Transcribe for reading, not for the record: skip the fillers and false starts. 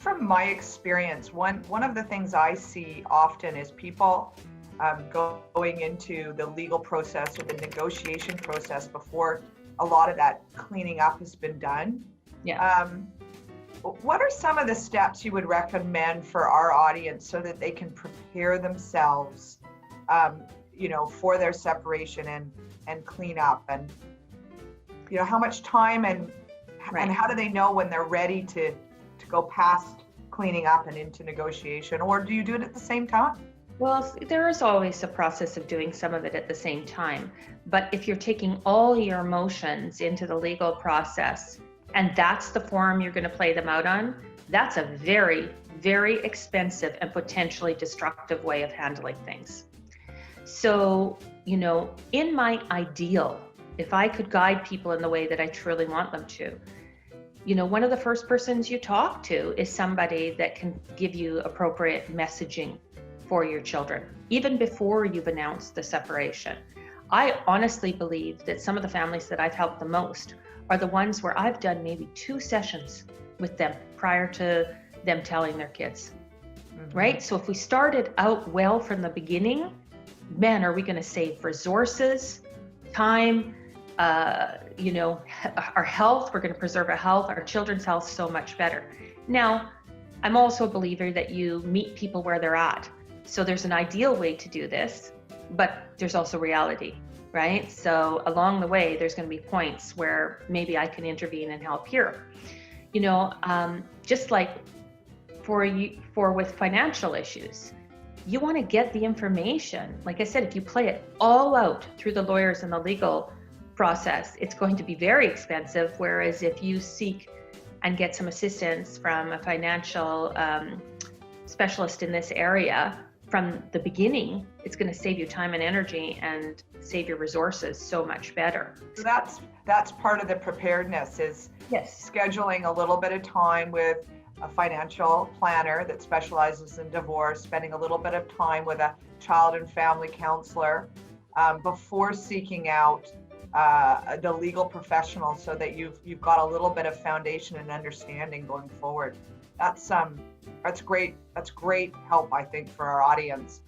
from my experience, one of the things I see often is people going into the legal process or the negotiation process before a lot of that cleaning up has been done. Yeah. What are some of the steps you would recommend for our audience so that they can prepare themselves, for their separation and clean up, and how much time and how do they know when they're ready to go past cleaning up and into negotiation, or do you do it at the same time? Well, there is always a process of doing some of it at the same time. But if you're taking all your emotions into the legal process, and that's the forum you're going to play them out on, that's a very, very expensive and potentially destructive way of handling things. So, in my ideal, if I could guide people in the way that I truly want them to, one of the first persons you talk to is somebody that can give you appropriate messaging for your children, even before you've announced the separation. I honestly believe that some of the families that I've helped the most are the ones where I've done maybe 2 sessions with them prior to them telling their kids, right? So if we started out well from the beginning, man, are we going to save resources, time, our health. We're going to preserve our health, our children's health so much better. Now, I'm also a believer that you meet people where they're at. So there's an ideal way to do this, but there's also reality, right? So along the way, there's going to be points where maybe I can intervene and help here. Just like with financial issues, you want to get the information. Like I said, if you play it all out through the lawyers and the legal process, it's going to be very expensive. Whereas if you seek and get some assistance from a financial specialist in this area from the beginning, it's going to save you time and energy and save your resources so much better. So that's part of the preparedness, is scheduling a little bit of time with a financial planner that specializes in divorce, spending a little bit of time with a child and family counselor before seeking out the legal professional, so that you've got a little bit of foundation and understanding going forward. That's great. That's great help, I think, for our audience.